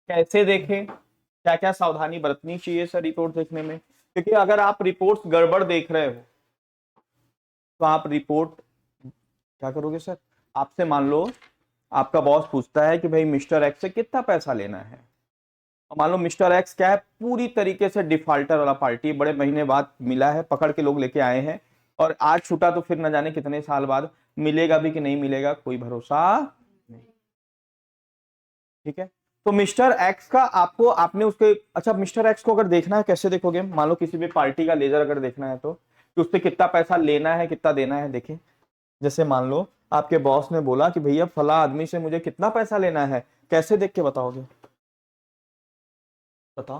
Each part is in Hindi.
कैसे देखें, क्या क्या सावधानी बरतनी चाहिए सर रिपोर्ट देखने में? क्योंकि अगर आप रिपोर्ट गड़बड़ देख रहे हो तो आप रिपोर्ट क्या करोगे सर? आपसे मान लो आपका बॉस पूछता है कि भाई मिस्टर एक्स से कितना पैसा लेना है, और मान लो मिस्टर एक्स क्या है, पूरी तरीके से डिफॉल्टर वाला पार्टी, बड़े महीने बाद मिला है, पकड़ के लोग लेके आए हैं, और आज छूटा तो फिर न जाने कितने साल बाद मिलेगा भी कि नहीं मिलेगा, कोई भरोसा नहीं। ठीक है, तो मिस्टर एक्स का आपको आपने उसके, अच्छा मिस्टर एक्स को अगर देखना है कैसे देखोगे? मान लो किसी भी पार्टी का लेजर अगर देखना है तो कि उससे कितना पैसा लेना है कितना देना है, देखिए जैसे मान लो आपके बॉस ने बोला कि भैया फला आदमी से मुझे कितना पैसा लेना है, कैसे देख के बताओगे? बताओ,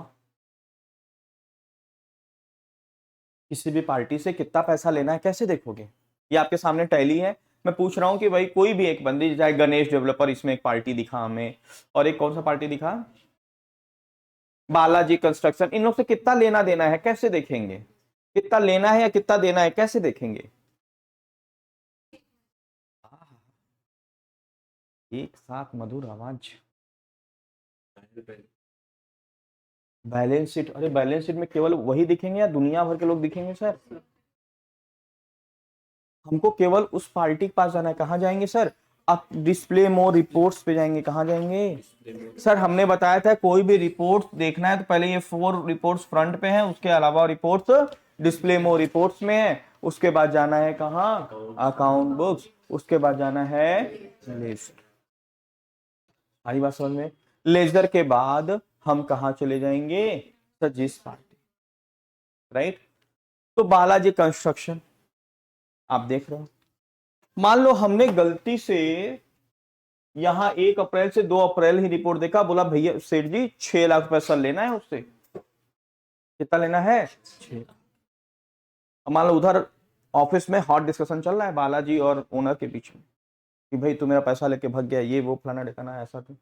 किसी भी पार्टी से कितना पैसा लेना है कैसे देखोगे? ये आपके सामने टैली है। मैं पूछ रहा हूं कि भाई कोई भी एक बंदी, चाहे गणेश डेवलपर, इसमें एक पार्टी दिखा हमें, और एक कौन सा पार्टी दिखा, बालाजी कंस्ट्रक्शन, इन लोग से कितना लेना देना है कैसे देखेंगे? कितना लेना है या कितना देना है कैसे देखेंगे? एक साथ मधुर आवाज, बैलेंस शीट। अरे बैलेंस शीट में केवल वही दिखेंगे या दुनिया भर के लोग दिखेंगे सर? हमको केवल उस पार्टी के पास जाना है, कहाँ जाएंगे सर? आप डिस्प्ले मोर रिपोर्ट्स पे जाएंगे, कहाँ जाएंगे सर? हमने बताया था कोई भी रिपोर्ट्स देखना है तो पहले ये 4 रिपोर्ट्स फ्रंट पे हैं, उसके अलावा रिपोर्ट्स डिस्प्ले मोर रिपोर्ट्स में है, उसके बाद जाना है कहाँ, अकाउंट बुक्स, उसके बाद जाना है लिस्ट। आई बात समझ में? लेजर के बाद हम कहाँ चले जाएंगे सर? जिस पार्टी, राइट? तो बालाजी कंस्ट्रक्शन आप देख रहे हो, मान लो हमने गलती से यहां 1 अप्रैल से 2 अप्रैल ही रिपोर्ट देखा, बोला भैया सेठ जी 6 लाख पैसा लेना है उससे, कितना लेना है? 6 लाख। मान लो उधर ऑफिस में हॉट डिस्कशन चल रहा है बालाजी और ओनर के बीच में कि भाई तू मेरा पैसा लेके भाग गया, ये वो फलाना ढिकाना ऐसा तो।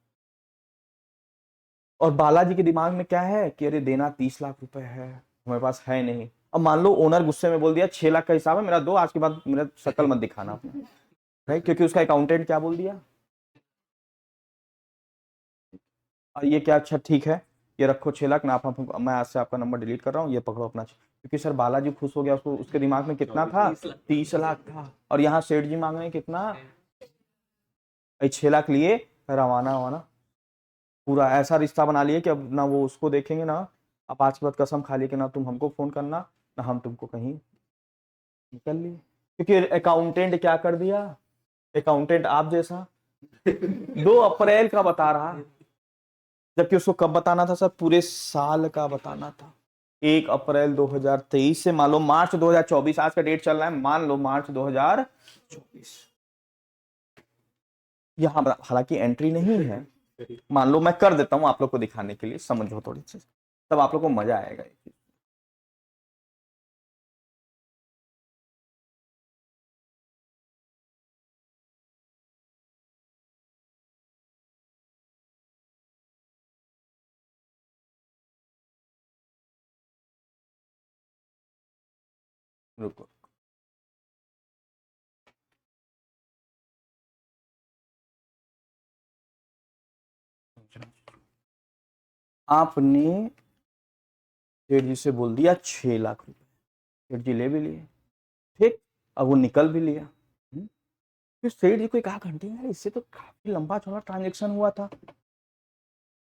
और बालाजी के दिमाग में क्या है कि अरे देना 30 लाख रुपए है, हमारे पास है नहीं। अब मान लो ओनर गुस्से में बोल दिया 6 लाख का हिसाब है मेरा, दो, आज के बाद मेरा शक्ल मत दिखाना अपना, राइट? क्योंकि उसका अकाउंटेंट क्या बोल दिया, और ये क्या, अच्छा ठीक है ये रखो 6 लाख ना, आप मैं आज से आपका नंबर डिलीट कर रहा हूँ, ये पकड़ो अपना। क्योंकि सर बालाजी खुश हो गया, उसको उसके दिमाग में कितना था, 30 लाख था, और यहाँ सेठ जी मांग रहे हैं कितना, 6 लाख लिए, रवाना वाना, पूरा ऐसा रिश्ता बना लिए कि अब ना वो उसको देखेंगे ना, अब आज के बाद कसम खा ली कि ना तुम हमको फोन करना ना हम तुमको कहीं, निकल लिए। क्योंकि अकाउंटेंट क्या कर दिया, अकाउंटेंट आप जैसा 2 अप्रैल का बता रहा, जबकि उसको कब बताना था सर? पूरे साल का बताना था। 1 अप्रैल 2023 से मान लो मार्च 2024, आज का डेट चल रहा है, मान लो मार्च 2024, यहाँ हालांकि एंट्री नहीं है, मान लो मैं कर देता हूं आप लोग को दिखाने के लिए, समझो थोड़ी सी, तब आप लोग को मजा आएगा। रुको, आपने सेठ जी से बोल दिया 6 लाख रुपए, सेठ जी ले भी लिए, ठीक, अब वो निकल भी लिया। फिर सेठ जी को कहा घंटे यार इससे तो काफी लंबा चौड़ा ट्रांजेक्शन हुआ था,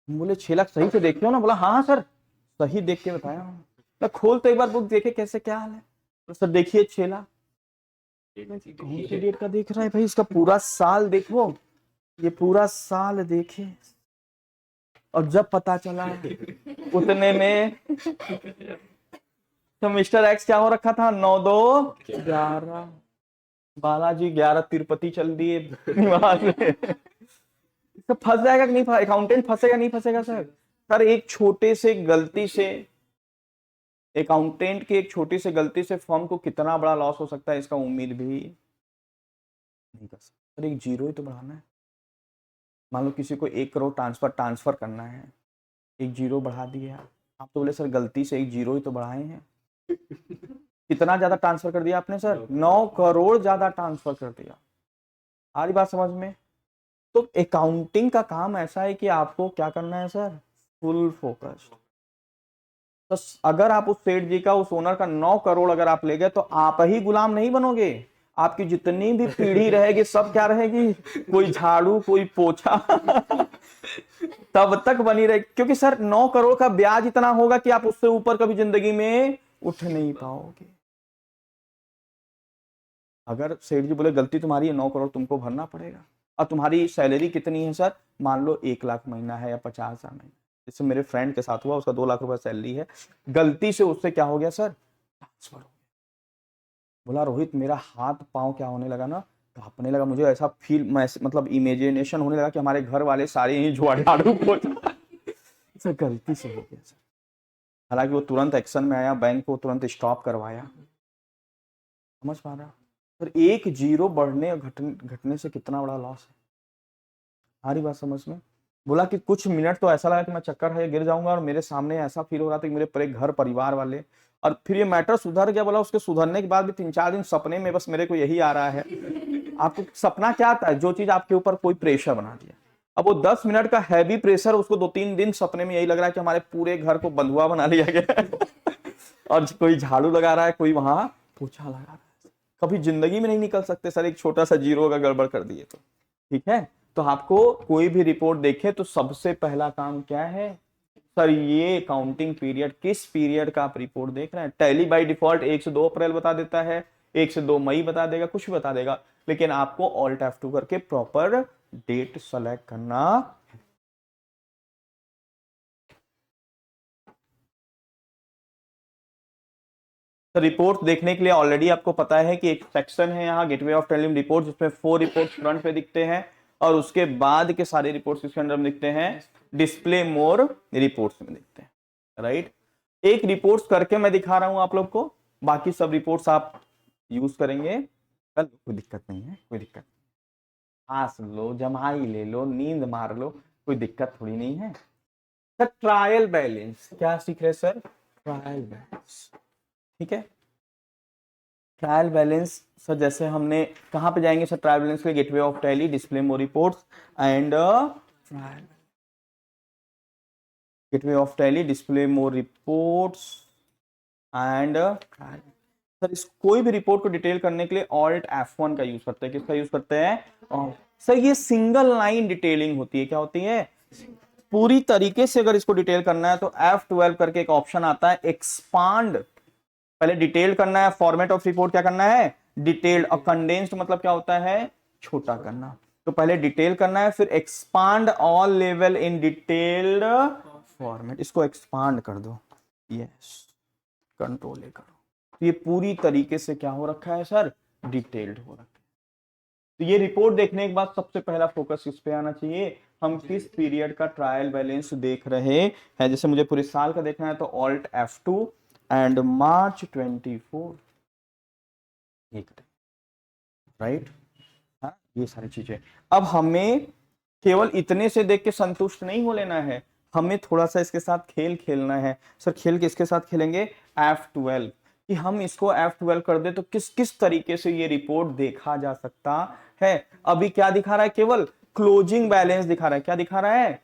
बोले 6 लाख सही से देखते हो ना? बोला हाँ हाँ सर सही देख के बताया हूँ। मैं खोल तो एक बार बुक देखे कैसे क्या हाल है, तो सर देखिए 6 लाख, कौन सी डेट का देख रहा है भाई, इसका पूरा साल देखो, ये पूरा साल देखे, और जब पता चला उतने में तो मिस्टर एक्स क्या हो रखा था, 9 2 11, बालाजी 11 तिरुपति चल दिए वहां से। तो फंस जाएगा कि नहीं, अकाउंटेंट फंसेगा नहीं फंसेगा सर? सर एक छोटे से गलती से, अकाउंटेंट की एक छोटी सी गलती से फर्म को कितना बड़ा लॉस हो सकता है इसका उम्मीद भी नहीं कर सकता। सर एक जीरो ही तो बढ़ाना है, मान लो किसी को 1 करोड़ ट्रांसफर करना है, एक जीरो बढ़ा दिया, आप तो बोले सर गलती से एक जीरो ही तो बढ़ाए हैं, कितना ज्यादा ट्रांसफर कर दिया आपने सर? 9 करोड़ ज्यादा ट्रांसफर कर दिया। आ रही बात समझ में? तो अकाउंटिंग का काम ऐसा है कि आपको क्या करना है सर, फुल फोकस्ड। तो अगर आप उस सेठ जी का, उस ओनर का 9 करोड़ अगर आप ले गए तो आप ही गुलाम नहीं बनोगे, आपकी जितनी भी पीढ़ी रहेगी सब क्या रहेगी, कोई झाड़ू कोई पोछा तब तक बनी रहे, क्योंकि सर 9 करोड़ का ब्याज इतना होगा कि आप उससे ऊपर कभी जिंदगी में उठ नहीं पाओगे। अगर सेठ जी बोले गलती तुम्हारी है, 9 करोड़ तुमको भरना पड़ेगा। और तुम्हारी सैलरी कितनी है सर, मान लो 1 लाख महीना है या 50,000 महीना, जैसे मेरे फ्रेंड के साथ हुआ, उसका 2 लाख रुपए सैलरी है, गलती से उससे क्या हो गया सर, ट्रांसफर हो गया। बोला रोहित मेरा हाथ पांव क्या होने लगा ना, कांपने लगा, मुझे ऐसा फील, मतलब इमेजिनेशन होने लगा कि हमारे घर वाले सारे ही झाड़ू पोछा सर गलती से हो गया सर। हालांकि वो तुरंत एक्शन में आया, बैंक को तुरंत स्टॉप करवाया। समझ पा रहा, पर 1 जीरो बढ़ने और घटने से कितना बड़ा लॉस है, हमारी बात समझ में। बोला कि कुछ मिनट तो ऐसा लगा कि मैं चक्कर है गिर जाऊंगा, और मेरे सामने ऐसा फील हो रहा था कि मेरे पूरे घर परिवार वाले, और फिर ये मैटर सुधर गया। बोला उसके सुधरने के बाद भी 3-4 दिन सपने में बस मेरे को यही आ रहा है। आपको सपना क्या आता है, जो चीज आपके ऊपर कोई प्रेशर बना दिया, अब वो 10 मिनट का हैवी प्रेशर, उसको 2-3 दिन सपने में यही लग रहा है कि हमारे पूरे घर को बंधुआ बना लिया गया है और कोई झाड़ू लगा रहा है, कोई वहां पोछा लगा रहा है। कभी जिंदगी में नहीं निकल सकते सर, एक छोटा सा जीरो अगर गड़बड़ कर दिए तो। ठीक है, तो आपको कोई भी रिपोर्ट देखे तो सबसे पहला काम क्या है सर, ये काउंटिंग पीरियड, किस पीरियड का आप रिपोर्ट देख रहे हैं। टैली बाय डिफॉल्ट 1 से 2 अप्रैल बता देता है, 1 से 2 मई बता देगा, कुछ भी बता देगा, लेकिन आपको ऑल्ट F2 करके प्रॉपर डेट सेलेक्ट करना। तो रिपोर्ट देखने के लिए ऑलरेडी आपको पता है कि एक सेक्शन है यहाँ गेटवे ऑफ टेलिम रिपोर्ट, जिसमें 4 रिपोर्ट फ्रंट पे दिखते हैं, और उसके बाद के सारे रिपोर्ट्स इसके अंदर में दिखते हैं डिस्प्ले मोर रिपोर्ट्स में दिखते हैं, राइट। एक रिपोर्ट्स करके मैं दिखा रहा हूं आप लोग को, बाकी सब रिपोर्ट्स आप यूज करेंगे कल, कोई दिक्कत नहीं है, कोई दिक्कत, हंस लो, जमाई ले लो, नींद मार लो, कोई दिक्कत थोड़ी नहीं है सर। ट्रायल बैलेंस क्या सीख रहे सर, ट्रायल बैलेंस, ठीक है। ट्रायल बैलेंस सर जैसे हमने कहां पे जाएंगे सर, ट्रायल बैलेंस के gateway of tally, display more reports and trial, gateway of tally, display more reports and trial. Sir इस कोई भी रिपोर्ट को डिटेल करने के लिए ऑल्ट F1 का यूज करते हैं, किसका यूज करते हैं सर, ये सिंगल लाइन डिटेलिंग होती है, क्या होती है, पूरी तरीके से अगर इसको डिटेल करना है तो F12 करके एक ऑप्शन आता है, एक्सपांड। पहले डिटेल करना है, फॉर्मेट ऑफ रिपोर्ट क्या करना है, डिटेल्ड, और कंडेंस्ड मतलब क्या होता है, छोटा करना। तो पहले डिटेल करना है, फिर expand all level in detailed format, इसको एक्सपांड कर दो, यस, कंट्रोल ए करो। तो ये पूरी तरीके से क्या हो रखा है सर, डिटेल्ड हो रखा है। तो ये रिपोर्ट देखने के बाद सबसे पहला फोकस इस पे आना चाहिए, हम किस पीरियड का ट्रायल बैलेंस देख रहे हैं। जैसे मुझे पूरे साल का देखना है तो alt F2 and March 24, right. हाँ, ये सारी चीजें। अब हमें केवल इतने से देख के संतुष्ट नहीं हो लेना है, हमें थोड़ा सा इसके साथ खेल खेलना है। सर खेल किसके साथ खेलेंगे, F12, कि हम इसको F12 कर दे तो किस किस तरीके से ये रिपोर्ट देखा जा सकता है। अभी क्या दिखा रहा है, केवल क्लोजिंग बैलेंस दिखा रहा है, क्या दिखा रहा है,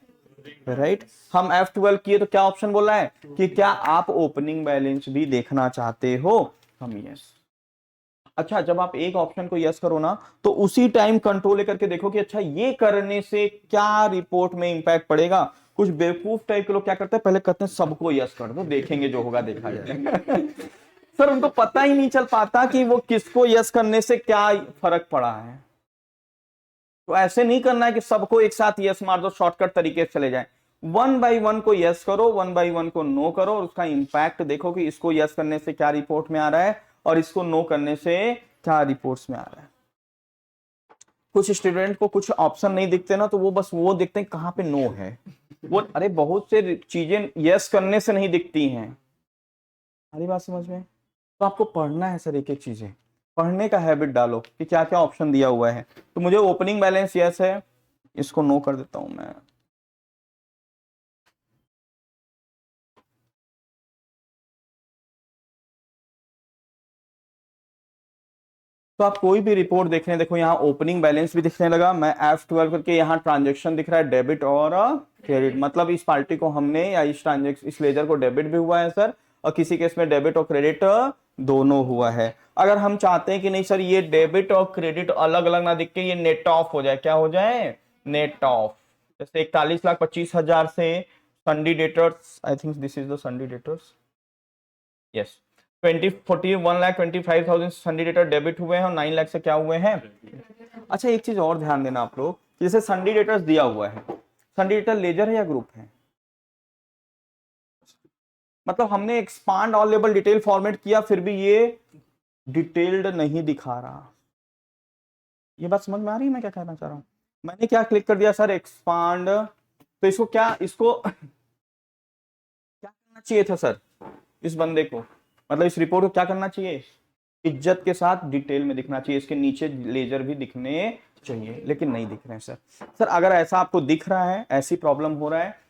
राइट। हम F12 किए तो क्या ऑप्शन बोल रहा है कि क्या आप ओपनिंग बैलेंस भी देखना चाहते हो, हम यस। अच्छा, जब आप एक ऑप्शन को यस करो ना तो उसी टाइम कंट्रोल लेकर के देखो कि अच्छा ये करने से क्या रिपोर्ट में इंपैक्ट पड़ेगा। कुछ बेवकूफ टाइप के लोग क्या करते हैं, पहले कहते हैं सबको यस कर दो, देखेंगे जो होगा देखा जाएगा सर उनको पता ही नहीं चल पाता कि वो किसको यस करने से क्या फर्क पड़ा है। तो ऐसे नहीं करना है कि सबको एक साथ यस मार दो, शॉर्टकट तरीके से चले जाए। 1 बाई 1 को यस करो, 1 बाई 1 को नो करो, और उसका इंपैक्ट देखो कि इसको यस करने से क्या रिपोर्ट में आ रहा है और इसको नो करने से क्या रिपोर्ट्स में आ रहा है। कुछ स्टूडेंट को कुछ ऑप्शन नहीं दिखते ना, तो वो बस वो देखते हैं कहां पे नो है, वो अरे बहुत से चीजें यस करने से नहीं दिखती हैं, हमारी बात समझ में। तो आपको पढ़ना है सर, एक एक चीजें पढ़ने का हैबिट डालो कि क्या क्या ऑप्शन दिया हुआ है। तो मुझे ओपनिंग बैलेंस यस है, इसको नो कर देता हूं मैं। तो आप कोई भी रिपोर्ट देख रहे हैं, देखो यहाँ ओपनिंग बैलेंस भी दिखने लगा, मैं F12 करके यहाँ ट्रांजेक्शन दिख रहा है डेबिट और क्रेडिट, मतलब इस पार्टी को हमने या इस ट्रांजेक्शन इस लेजर को डेबिट भी हुआ है सर, और किसी केस में डेबिट और क्रेडिट दोनों हुआ है। अगर हम चाहते हैं कि नहीं सर ये डेबिट और क्रेडिट अलग अलग ना दिख के ये नेट ऑफ हो जाए, क्या हो जाए, नेट ऑफ। जैसे 41,25,000 से sundry debtors, I think this is the sundry debtors, yes 1,25,000 sundry debtor debit हुए हैं और 9 लाख से क्या हुए हैं। अच्छा एक चीज और ध्यान देना आप लोग, जैसे संडी डेटर्स दिया हुआ है, संडी डेटर लेजर है या ग्रुप है, मतलब हमने expand all label detail format किया फिर भी ये डिटेल्ड नहीं दिखा रहा। ये बात समझ में आ रही है मैं क्या कहना चाह रहा हूं। मैंने क्या क्लिक कर दिया सर, एक्सपांड, तो इसको क्या, इसको क्या करना चाहिए था सर इस बंदे को, मतलब इस रिपोर्ट को क्या करना चाहिए, इज्जत के साथ डिटेल में दिखना चाहिए, इसके नीचे लेजर भी दिखने चाहिए, लेकिन नहीं दिख रहे हैं सर। सर अगर ऐसा आपको दिख रहा है, ऐसी प्रॉब्लम हो रहा है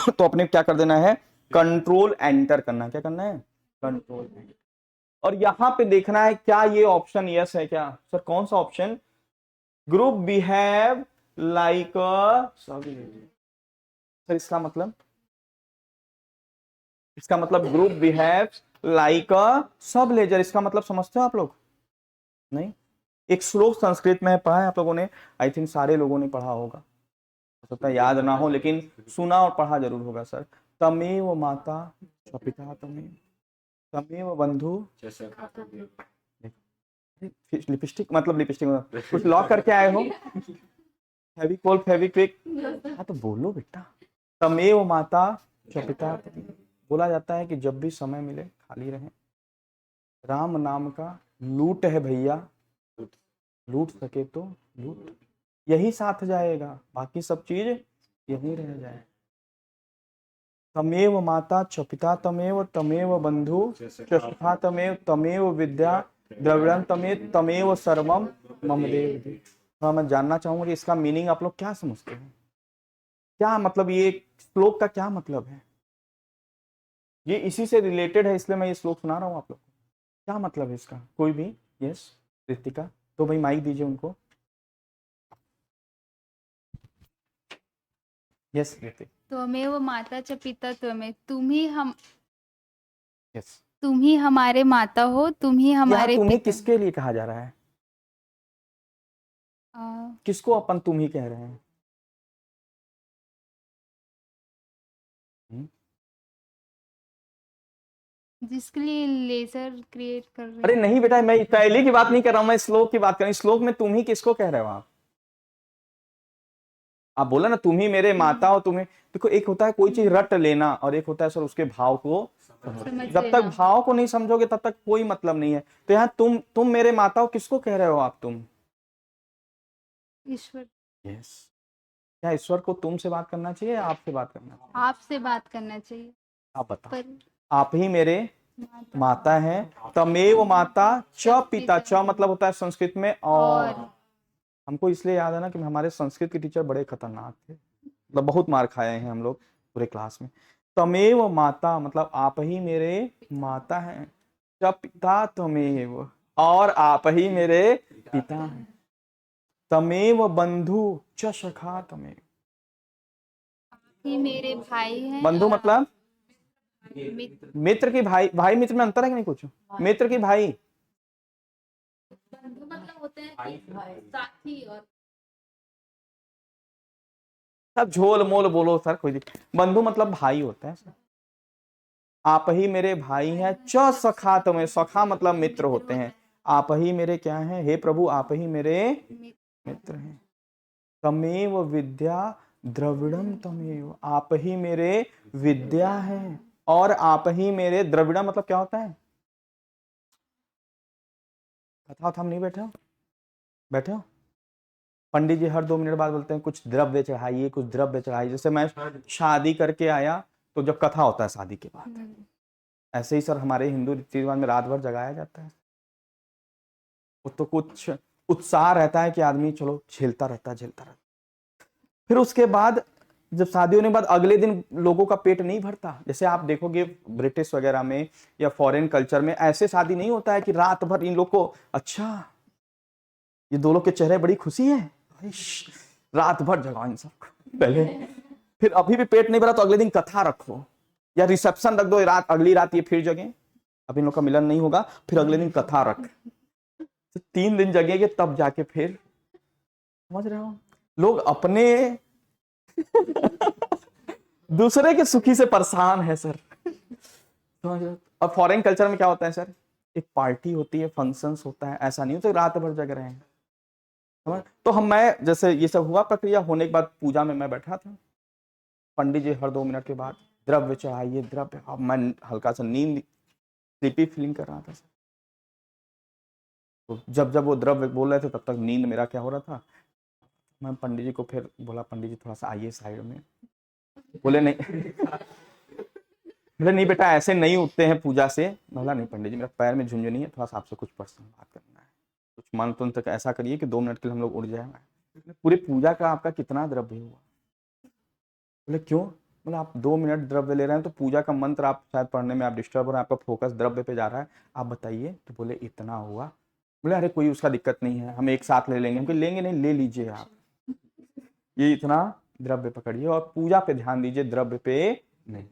तो अपने क्या कर देना है, कंट्रोल एंटर करना है, क्या करना है, कंट्रोल एंटर, और यहां पे देखना है क्या ये ऑप्शन यस है क्या सर, कौन सा option, group behave like sir, इसका मतलब ग्रुप बिहेव लाइक अ सब लेजर, इसका मतलब समझते हो आप लोग, नहीं, एक श्लोक संस्कृत में पढ़ा है आप लोगों ने, आई थिंक सारे लोगों ने पढ़ा होगा, हो सकता है याद ना हो लेकिन सुना और पढ़ा जरूर होगा सर, तमेव माता च पिता तमेव, तमेव बंधु, लिपस्टिक मतलब लिपस्टिक कुछ लॉक करके आए हो, फेविकोल फेविक्विक, हाँ तो बोलो बेटा, तमेव माता च पिता तमेव। बोला जाता है कि जब भी समय मिले खाली रहें, राम नाम का लूट है भैया, लूट सके तो लूट, यही साथ जाएगा, बाकी सब चीज यही रह जाए। तमेव माता च पिता तमेव, तमेव बंधु च सखा तमेव, तमेव विद्या द्रविड़ं तमेव, तमेव सर्वम मम देव देव। हाँ मैं जानना चाहूंगा कि इसका मीनिंग आप लोग क्या समझते हैं, क्या मतलब ये श्लोक का क्या मतलब है, ये इसी से रिलेटेड है इसलिए मैं ये श्लोक सुना रहा हूँ आप लोग को, क्या मतलब है इसका, कोई भी, यस रितिका, तो भाई माइक दीजिए उनको, यस ऋतिक, त्वमेव माता च पिता त्वमेव, तुम ही हम, यस, तुम ही हमारे माता हो, तुम ही यहाँ हमारे तुम्हें पिता। किसके लिए कहा जा रहा है, किसको अपन तुम ही कह रहे हैं, जिसके लिए लेजर क्रिएट कर रहे अरे हैं। नहीं बेटा मैं पहले की बात नहीं कर रहा हूं, मैं श्लोक की बात कर रहा हूं, श्लोक में तुम ही किसको कह रहे हो आप बोला ना तुम ही मेरे माता हो, तुम्हें देखो एक होता है कोई चीज रट लेना और एक होता है सर उसके भाव को समझ जब तक लेना। भाव को नहीं समझोगे तब तक कोई मतलब नहीं है। तो यहाँ तुम मेरे माता हो किसको कह रहे हो आप, तुम, ईश्वर, यस, क्या ईश्वर को तुमसे बात करना चाहिए या आपसे बात करना चाहिए, आपसे बात करना चाहिए, आप बताओ, पर आप ही मेरे माता, माता है, तमेव माता च पिता, च मतलब होता है संस्कृत में और, हमको इसलिए याद है ना कि हमारे संस्कृत के टीचर बड़े खतरनाक थे, मतलब बहुत मार खाए हैं हम लोग पूरे क्लास में। तमेव माता मतलब आप ही मेरे माता हैं, च पिता तमेव और आप ही मेरे पिता हैं, तमेव बंधु च सखा तमेव, ही मेरे भाई हैं बंधु और मतलब मित्र। मित्र की भाई, भाई मित्र में अंतर है कि नहीं कुछ, मित्र की भाई, बंधु मतलब होते हैं कि साथी, और सब झोल मोल बोलो सर कोई दिक्कत, बंधु मतलब भाई होता है सर, आप ही मेरे भाई हैं, च सखा तुम्हें, सखा मतलब मित्र होते हैं, आप ही मेरे क्या हैं, हे प्रभु आप ही मेरे मित्र हैं, तमेव विद्या द्रविड़म तमेव, आप ही मेरे विद्या हैं और आप ही मेरे, द्रविड़म मतलब क्या होता है, कथा हम नहीं बैठे हो, बैठे हो, पंडित जी हर 2 मिनट बाद बोलते हैं कुछ द्रव्य चढ़ाइए कुछ द्रव्य चढ़ाइए, जैसे मैं शादी करके आया तो जब कथा होता है शादी के बाद, ऐसे ही सर हमारे हिंदू रीति रिवाज में रात भर जगाया जाता है, तो कुछ उत्साह रहता है कि आदमी चलो झेलता रहता है, फिर उसके बाद जब शादी होने के बाद अगले दिन लोगों का पेट नहीं भरता। जैसे आप देखोगे ब्रिटिश वगैरह में या फॉरेन कल्चर में ऐसे शादी नहीं होता है कि रात भर इन लोग को, अच्छा ये दो लोग के चेहरे बड़ी खुशी है, रात भर जगाओ इन सबको पहले, फिर अभी भी पेट नहीं भरा तो अगले दिन कथा रखो या रिसेप्शन रख दो, रात अगली रात ये फिर जगे, अब इन लोग का मिलन नहीं होगा, फिर अगले दिन कथा रख, तो 3 दिन जगेंगे तब जाके फिर, समझ रहे हो, लोग अपने दूसरे के सुखी से परेशान है सर, समझ रहे हो। और फॉरेन कल्चर में क्या होता है सर, एक पार्टी होती है, फंक्शंस होता है, ऐसा नहीं होता रात भर जग रहे हैं, समझ। तो मैं जैसे ये सब हुआ, प्रक्रिया होने के बाद पूजा में मैं बैठा था, पंडित जी हर 2 मिनट के बाद द्रव्य चाहिए द्रव्य, अब मैं हल्का सा नींद स्लीपी फीलिंग कर रहा था सर, तो जब जब वो द्रव्य बोल रहे थे तब तक नींद मेरा क्या हो रहा था, मैं पंडित जी को फिर बोला, पंडित जी थोड़ा सा आइए साइड में, बोले नहीं बोले नहीं बेटा ऐसे नहीं उठते हैं पूजा से, बोला नहीं पंडित जी मेरा पैर में झुंझुनी है, थोड़ा सा आपसे कुछ पर्सनल बात करना है, कुछ मंत्र तक ऐसा करिए कि 2 मिनट के लिए हम लोग उड़ जाए। पूरी पूजा का आपका कितना द्रव्य हुआ, बोले क्यों, बोले आप 2 मिनट द्रव्य ले रहे हैं तो पूजा का मंत्र आप शायद पढ़ने में आप डिस्टर्ब हो रहे हैं, आपका फोकस द्रव्य पे जा रहा है, आप बताइए, तो बोले इतना हुआ, बोले अरे कोई उसका दिक्कत नहीं है, हम एक साथ ले लेंगे, हम लेंगे नहीं, ले लीजिए आप, ये इतना द्रव्य पकड़िए और पूजा पे ध्यान दीजिए, द्रव्य पे नहीं।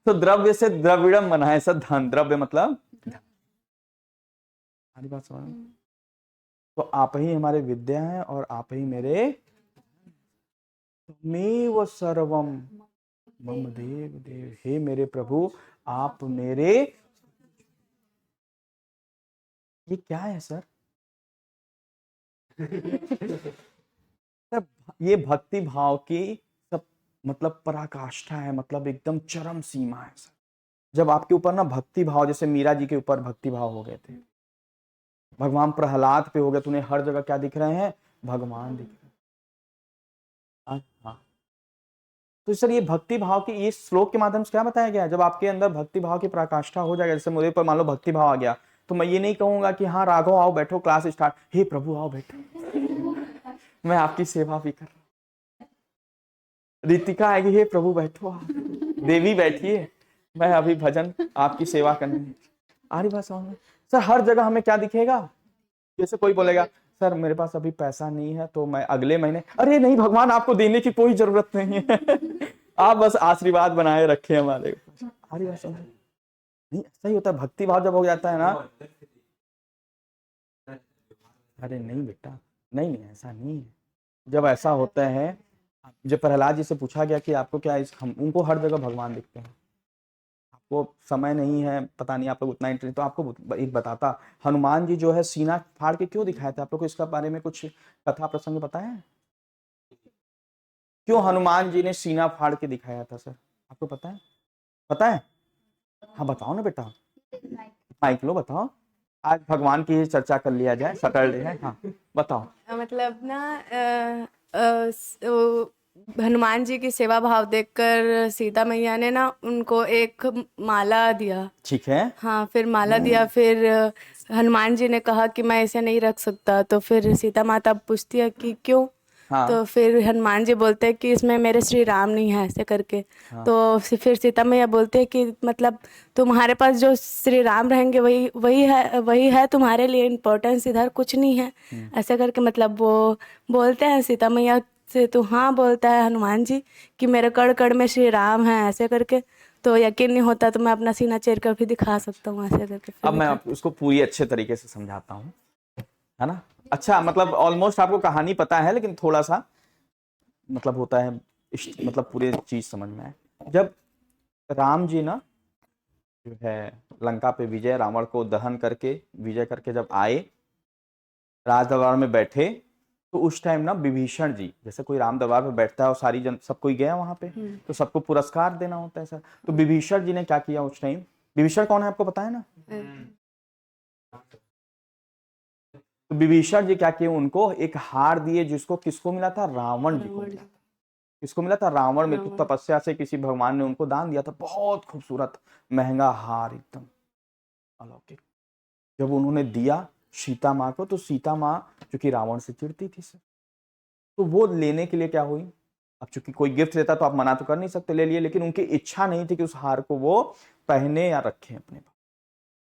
तो द्रव्य से द्रविड़म बना है सर, धन, द्रव्य मतलब हमारी बात समझ, तो आप ही हमारे विद्या हैं और आप ही मेरे, मेव सर्वम मम देव देव, हे मेरे प्रभु आप मेरे, ये क्या है सर ये भक्ति भाव की सब मतलब पराकाष्ठा है, मतलब एकदम चरम सीमा है सर। जब आपके ऊपर ना भक्ति भाव, जैसे मीरा जी के ऊपर भक्ति भाव हो गए थे, भगवान प्रहलाद पे हो गए, तुम्हें हर जगह क्या दिख रहे हैं, भगवान दिख रहे हैं। हाँ, तो सर ये भक्ति भाव की इस श्लोक के माध्यम से क्या बताया गया है, जब आपके अंदर भक्ति भाव की पराकाष्ठा हो जाएगा, जैसे मुझे पर मान लो भक्ति भाव आ गया, तो मैं ये नहीं कहूंगा कि हाँ राघव आओ बैठो क्लास स्टार्ट, हे प्रभु आओ बैठो मैं आपकी सेवा भी कर रहा हूँ, रितिका आएगी, हे प्रभु बैठो आप, देवी बैठिए मैं अभी भजन आपकी सेवा करने, आ रही बात समझ में सर। हर जगह हमें क्या दिखेगा, जैसे कोई बोलेगा सर मेरे पास अभी पैसा नहीं है तो मैं अगले महीने, अरे नहीं भगवान आपको देने की कोई जरूरत नहीं है आप बस आशीर्वाद बनाए रखे हमारे, अरे ऐसा नहीं, ऐसा ही होता है भक्ति भाव जब हो जाता है ना, अरे नहीं बेटा नहीं नहीं ऐसा नहीं है, जब ऐसा होता है, जब प्रहलाद जी से पूछा गया कि आपको क्या इस, हम उनको हर जगह भगवान दिखते हैं, आपको समय नहीं है, पता नहीं आप लोग उतना इंटरेस्ट, तो आपको एक बताता, हनुमान जी जो है सीना फाड़ के क्यों दिखाए थे, आप लोग को इसका बारे में कुछ कथा प्रसंग पता है, क्यों हनुमान जी ने सीना फाड़ के दिखाया था सर, आपको पता है, पता है, हाँ बताओ ना बेटा, माइक लो बताओ, आज भगवान की चर्चा कर लिया जाए, सैटरडे है, हाँ बताओ। मतलब ना हनुमान जी की सेवा भाव देखकर सीता मैया ने ना उनको एक माला दिया, ठीक है, हाँ फिर माला दिया, फिर हनुमान जी ने कहा कि मैं इसे नहीं रख सकता, तो फिर सीता माता पूछती है कि क्यों, हाँ तो फिर हनुमान जी बोलते हैं कि इसमें मेरे श्री राम नहीं है, ऐसे करके, हाँ तो फिर सीता मैया बोलते हैं कि मतलब तुम्हारे पास जो श्री राम रहेंगे वही है तुम्हारे लिए इम्पोर्टेंस, इधर कुछ नहीं है, ऐसे करके मतलब वो बोलते हैं सीता मैया से, तो हाँ बोलता है हनुमान जी कि मेरे कड़ कड़ में श्री राम है, ऐसे करके, तो यकीन नहीं होता तो मैं अपना सीना चीर कर भी दिखा सकता हूँ, ऐसे करके फिर अब मैं उसको पूरी अच्छे तरीके से समझाता हूँ, है ना, अच्छा मतलब ऑलमोस्ट आपको कहानी पता है लेकिन थोड़ा सा मतलब होता है, मतलब पूरे चीज समझ में आए। जब राम जी ना जो है लंका पे विजय, रावण को दहन करके विजय करके जब आए राज दरबार में बैठे, तो उस टाइम ना विभीषण जी, जैसे कोई राम दरबार पे बैठता है और सारी जन सब कोई गया वहां पे तो सबको पुरस्कार देना होता है सर, तो विभीषण जी ने क्या किया उस टाइम, विभीषण कौन है आपको पता है ना, तो विभीषण जी क्या किए, उनको एक हार दिए जिसको किसको मिला था, रावण जी को मिला था, किसको मिला था, रावण में, तो तपस्या से किसी भगवान ने उनको दान दिया था, बहुत खूबसूरत महंगा हार एकदम अलौकिक, जब उन्होंने दिया सीता माँ को, तो सीता माँ जो कि रावण से चिढ़ती थी सर, तो वो लेने के लिए क्या हुई, अब चूंकि कोई गिफ्ट देता तो आप मना तो कर नहीं सकते, ले लिए, लेकिन उनकी इच्छा नहीं थी कि उस हार को वो पहने या रखें अपने पास।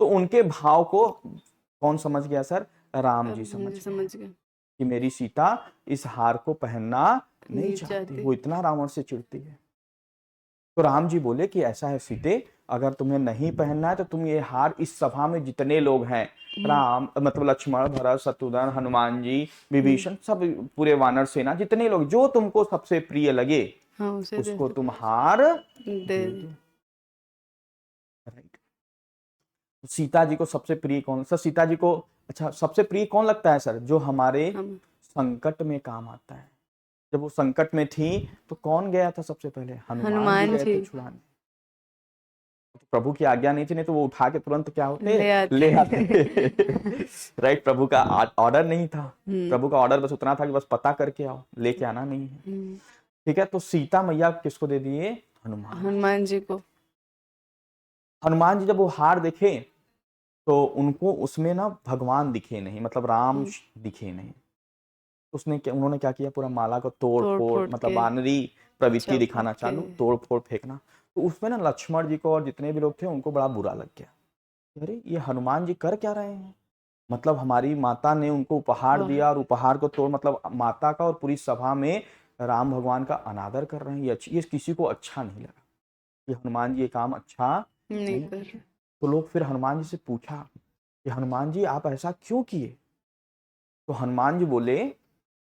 तो उनके भाव को कौन समझ गया सर? राम जी समझ गए समझ गए। कि मेरी सीता इस हार को पहनना नहीं नहीं चाहती, चाहती। वो इतना रावण से चिढ़ती है। तो राम जी बोले कि ऐसा है सीते, अगर तुम्हें नहीं पहनना है तो तुम ये हार इस सभा में जितने लोग हैं, राम मतलब लक्ष्मण, भरत, शत्रुघ्न, हनुमान जी, विभीषण, सब पूरे वानर सेना, जितने लोग जो तुमको सबसे प्रिय लगे हाँ, उसे दे उसको दो। तुम हार दे दे दो। दो। राइट। सीता जी को सबसे प्रिय कौन सर? सीता जी को अच्छा सबसे प्रिय कौन लगता है सर? जो हमारे हम संकट में काम आता है। जब वो संकट में थी तो कौन गया था सबसे पहले? हनुमान जी हनुमान गए थे जी। छुड़ाने। तो प्रभु की आज्ञा नहीं थी, नहीं तो वो उठा के तुरंत क्या होते, ले आते। राइट। प्रभु का ऑर्डर नहीं था, प्रभु का ऑर्डर बस उतना था कि बस पता करके आओ, लेके आना नहीं है। ठीक है, तो सीता मैया किसको दे दिए? हनुमान जी को। हनुमान जी जब वो हार देखे तो उनको उसमें ना भगवान दिखे नहीं, मतलब राम दिखे नहीं। उन्होंने क्या किया, पूरा माला को तोड़ फोड़, मतलब वानरी प्रवृत्ति दिखाना चालू, तोड़ फोड़ फेंकना। तो उसमें ना लक्ष्मण जी को और जितने भी लोग थे उनको बड़ा बुरा लग गया, अरे ये हनुमान जी कर क्या रहे हैं, मतलब हमारी माता ने उनको उपहार दिया और उपहार को तोड़, मतलब माता का और पूरी सभा में राम भगवान का अनादर कर रहे हैं। ये किसी को अच्छा नहीं लगा, ये हनुमान जी ये काम अच्छा नहीं कर रहे। तो लोग फिर हनुमान जी से पूछा कि हनुमान जी आप ऐसा क्यों किए? तो हनुमान जी बोले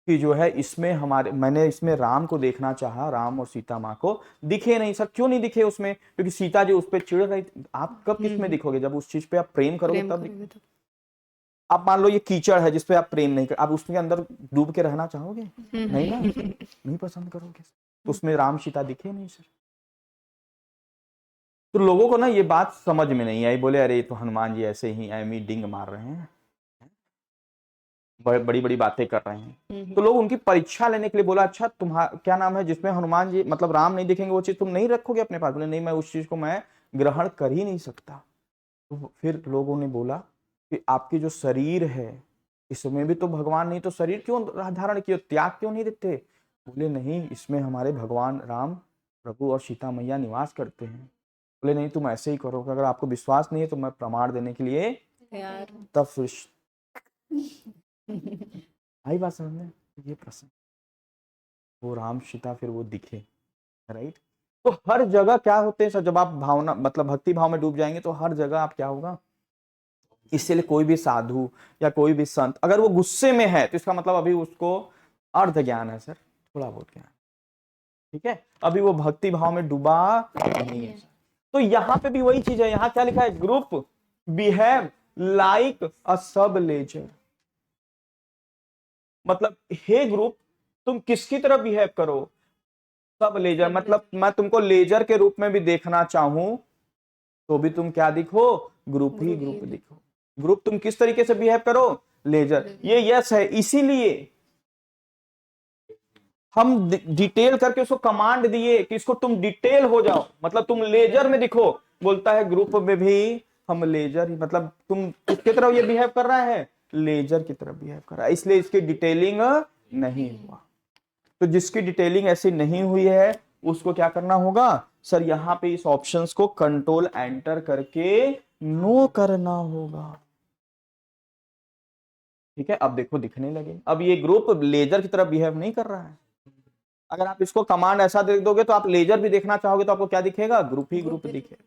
कि जो है इसमें मैंने इसमें राम को देखना चाहा, राम और सीता माँ को दिखे नहीं। सर क्यों नहीं दिखे उसमें? क्योंकि सीता जी उस पर चिढ़ रही थी। आप कब किस में दिखोगे? जब उस चीज पे आप प्रेम करोगे तब। आप मान लो ये कीचड़ है जिसपे आप प्रेम नहीं कर, आप उसके अंदर डूब के रहना चाहोगे? नहीं ना, नहीं पसंद करोगे। तो उसमें राम सीता दिखे नहीं सर। तो लोगों को ना ये बात समझ में नहीं आई, बोले अरे तो हनुमान जी ऐसे ही एमी डिंग मार रहे हैं, बड़ी बड़ी बातें कर रहे हैं। तो लोग उनकी परीक्षा लेने के लिए बोला अच्छा तुम्हारा क्या नाम है जिसमें हनुमान जी मतलब राम नहीं दिखेंगे, वो चीज तुम नहीं रखोगे अपने पास? बोले नहीं, मैं उस चीज को मैं ग्रहण कर ही नहीं सकता। तो फिर लोगों ने बोला कि आपकी जो शरीर है इसमें भी तो भगवान नहीं, तो शरीर क्यों धारण किया, त्याग क्यों नहीं देते? बोले नहीं, इसमें हमारे भगवान राम प्रभु और सीता मैया निवास करते हैं। बोले नहीं, तुम ऐसे ही करो, अगर आपको विश्वास नहीं है तो मैं प्रमाण देने के लिए तब फिर आई बात समझ में। ये प्रश्न, वो राम सीता फिर वो दिखे, राइट। तो हर जगह क्या होते हैं सर, जब आप भावना मतलब भक्ति भाव में डूब जाएंगे तो हर जगह आप क्या होगा, इसलिए कोई भी साधु या कोई भी संत अगर वो गुस्से में है तो इसका मतलब अभी उसको अर्ध ज्ञान है सर, थोड़ा बहुत ज्ञान, ठीक है, अभी वो भक्ति भाव में डूबा नहीं है। तो यहाँ पे भी वही चीज है, यहाँ क्या लिखा है, ग्रुप बिहेव लाइक अ सब लेजर। मतलब हे ग्रुप तुम किसकी तरह बिहेव करो, सब लेजर, मतलब मैं तुमको लेजर के रूप में भी देखना चाहूं तो भी तुम क्या दिखो, ग्रुप ही ग्रुप दिखो। ग्रुप तुम किस तरीके से बिहेव करो, लेजर। ये यस है, इसीलिए हम डिटेल करके उसको कमांड दिए कि इसको तुम डिटेल हो जाओ, मतलब तुम लेजर में दिखो। बोलता है ग्रुप में भी हम लेजर ही, मतलब तुम किसकी तरह ये बिहेव कर रहा है, लेजर की तरह बिहेव कर रहा है, इसलिए इसकी डिटेलिंग नहीं हुआ। तो जिसकी डिटेलिंग ऐसी नहीं हुई है उसको क्या करना होगा सर, यहाँ पे इस ऑप्शंस को कंट्रोल एंटर करके नो करना होगा। ठीक है, अब देखो दिखने लगे, अब ये ग्रुप लेजर की तरह बिहेव नहीं कर रहा है। अगर आप इसको कमांड ऐसा दे दोगे तो आप लेजर भी देखना चाहोगे तो आपको क्या दिखेगा, ग्रुप ही ग्रुप दिखेगा।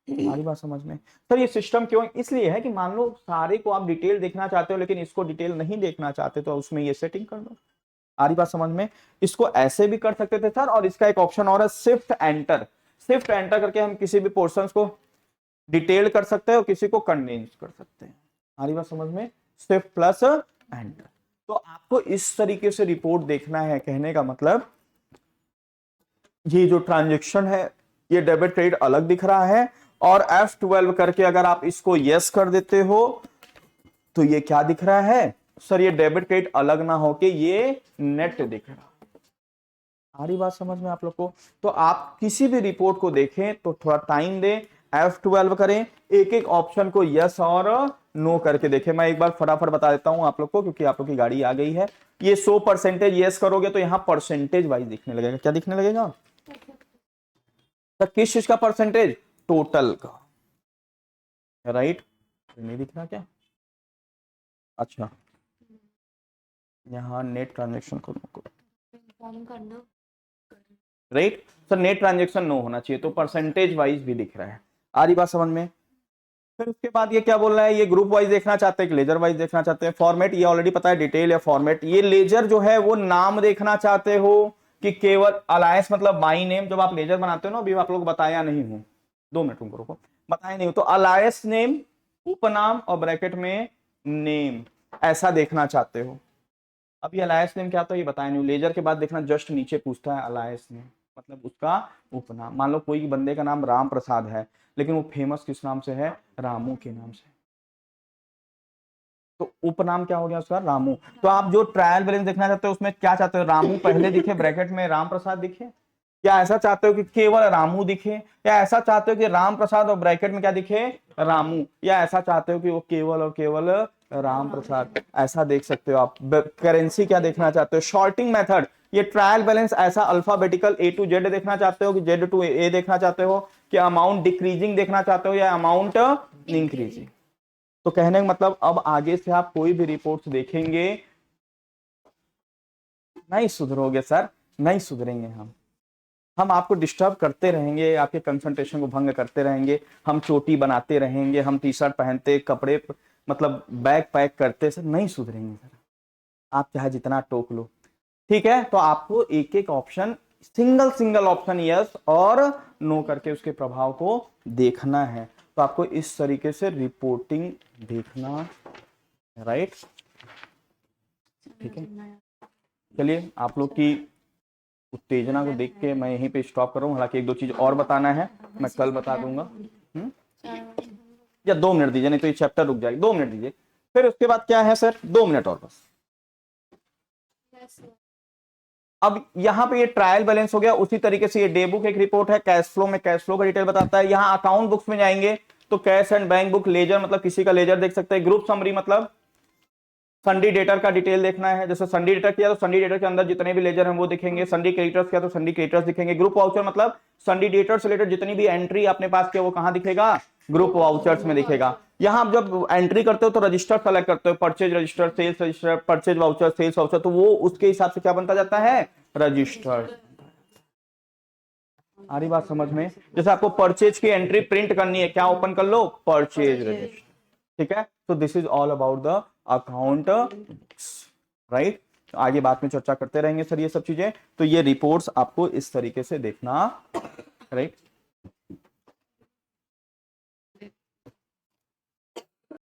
हमारी बात समझ में सर, ये सिस्टम क्यों इसलिए है कि मान लो सारे को आप डिटेल देखना चाहते हो लेकिन इसको डिटेल नहीं देखना चाहते तो उसमें ये सेटिंग कर दो। हमारी बात समझ में, इसको ऐसे भी कर सकते थे सर, और इसका एक ऑप्शन और है शिफ्ट एंटर। शिफ्ट एंटर करके हम किसी भी पोर्शन को डिटेल कर सकते हैं और किसी को कंडेंस कर सकते हैं। हमारी बात समझ में, शिफ्ट प्लस एंटर। तो आपको इस तरीके से रिपोर्ट देखना है, कहने का मतलब ये जो ट्रांजैक्शन है ये डेबिट क्रेडिट अलग दिख रहा है, और F12 करके अगर आप इसको यस कर देते हो तो ये क्या दिख रहा है सर, ये डेबिट क्रेडिट अलग ना होके ये नेट दिख रहा। सारी बात समझ में आप लोग को। तो आप किसी भी रिपोर्ट को देखें तो थोड़ा टाइम दें, F12 करें, एक एक ऑप्शन को यस और नो करके देखें। मैं एक बार फटाफट बता देता हूं आप लोग को, क्योंकि आप लोग की गाड़ी आ गई है। ये 100% यस करोगे तो यहां परसेंटेज वाइज दिखने लगेगा। क्या दिखने लगेगा? तो किस चीज का परसेंटेज? टोटल का, राइट? नहीं दिख रहा क्या? अच्छा, यहाँ नेट ट्रांजेक्शन को right sir, net transaction no होना चाहिए, तो परसेंटेज वाइज भी दिख रहा है। आ रही बात समझ में? फिर उसके बाद ये क्या बोल रहा है, ये ग्रुप वाइज देखना चाहते हैं कि लेजर वाइज देखना चाहते हैं? फॉर्मेट ये ऑलरेडी पता है, डिटेल या फॉर्मेट। ये लेजर जो है वो नाम देखना चाहते हो कि केवल अलायंस मतलब बाई नेम? जब आप लेजर बनाते हो ना, अभी आप लोग बताया नहीं हूं, 2 मिनट उनको रुको, बताया नहीं हो, तो अलायंस नेम, उपनाम और ब्रैकेट में नेम, ऐसा देखना चाहते हो। अभी अलायंस नेम क्या होता है ये बताया नहीं। लेजर के बाद देखना जस्ट नीचे पूछता है अलायंस नेम, मतलब उसका उपनाम। मान लो कोई बंदे का नाम राम प्रसाद है, लेकिन वो फेमस किस नाम से है? रामू के नाम से, तो उपनाम क्या हो गया उसका? रामू। तो आप जो ट्रायल बैलेंस देखना चाहते हो उसमें क्या चाहते हो? रामू पहले दिखे, ब्रैकेट में राम प्रसाद दिखे, या ऐसा चाहते हो कि केवल रामू दिखे, या ऐसा चाहते हो कि राम प्रसाद और ब्रैकेट में क्या दिखे? रामू, या ऐसा चाहते हो कि वो केवल और केवल राम प्रसाद? ऐसा देख सकते हो आप। करेंसी क्या देखना चाहते हो? Sorting method. ये ट्रायल बैलेंस ऐसा अल्फाबेटिकल A to Z देखना चाहते हो कि Z to A देखना चाहते हो, कि अमाउंट डिक्रीजिंग देखना चाहते हो या अमाउंट इंक्रीजिंग? तो कहने का मतलब अब आगे से आप कोई भी रिपोर्ट्स देखेंगे, नहीं सुधरोगे सर, नहीं सुधरेंगे हम आपको डिस्टर्ब करते रहेंगे, आपके कंसंट्रेशन को भंग करते रहेंगे, हम चोटी बनाते रहेंगे, हम टी शर्ट पहनते, कपड़े मतलब बैग पैक करते, सर नहीं सुधरेंगे सर, आप चाहे जितना टोक लो। ठीक है, तो आपको एक एक ऑप्शन, सिंगल ऑप्शन यस और नो करके उसके प्रभाव को देखना है। तो आपको इस तरीके से रिपोर्टिंग देखना, राइट? ठीक है, चलिए आप लोग की उत्तेजना को देख के मैं यहीं पे स्टॉप कर रहा हूँ। हालांकि 1-2 चीज और बताना है, मैं कल बता दूंगा। या 2 मिनट दीजिए, नहीं तो ये चैप्टर रुक जाएगा। 2 मिनट दीजिए। फिर उसके बाद क्या है सर? 2 मिनट और बस। अब यहाँ पे ये ट्रायल बैलेंस हो गया, उसी तरीके से ये डे बुक एक रिपोर्ट है, कैश फ्लो में कैश फ्लो का डिटेल बताता है। यहाँ अकाउंट बुक्स में जाएंगे तो cash and bank book, ledger मतलब किसी का लेजर देख सकते हैं, ग्रुप समरी मतलब संडी डेटर का डिटेल देखना है। जैसे संडी डेटर किया तो संडी डेटर के अंदर जितने भी लेजर हैं वो दिखेंगे, संडी क्रेडिटर्स किया तो संडी क्रेडिटर्स दिखेंगे। ग्रुप वाउचर मतलब संडी डेटर से रिलेटेड जितनी भी एंट्री आपने पास किया वो कहां दिखेगा? ग्रुप वाउचर्स में दिखेगा। यहां आप जब एंट्री करते हो तो रजिस्टर सेलेक्ट करते हो, purchase register, sales register, purchase voucher, sales voucher, तो वो उसके हिसाब से क्या बनता जाता है? रजिस्टर। आ रही बात समझ में? जैसे आपको परचेज की एंट्री प्रिंट करनी है, क्या ओपन कर लो? Purchase register. ठीक है, तो this is all about the account, right? आगे बात में चर्चा करते रहेंगे सर ये सब चीजें। तो ये रिपोर्ट्स आपको इस तरीके से देखना, राइट?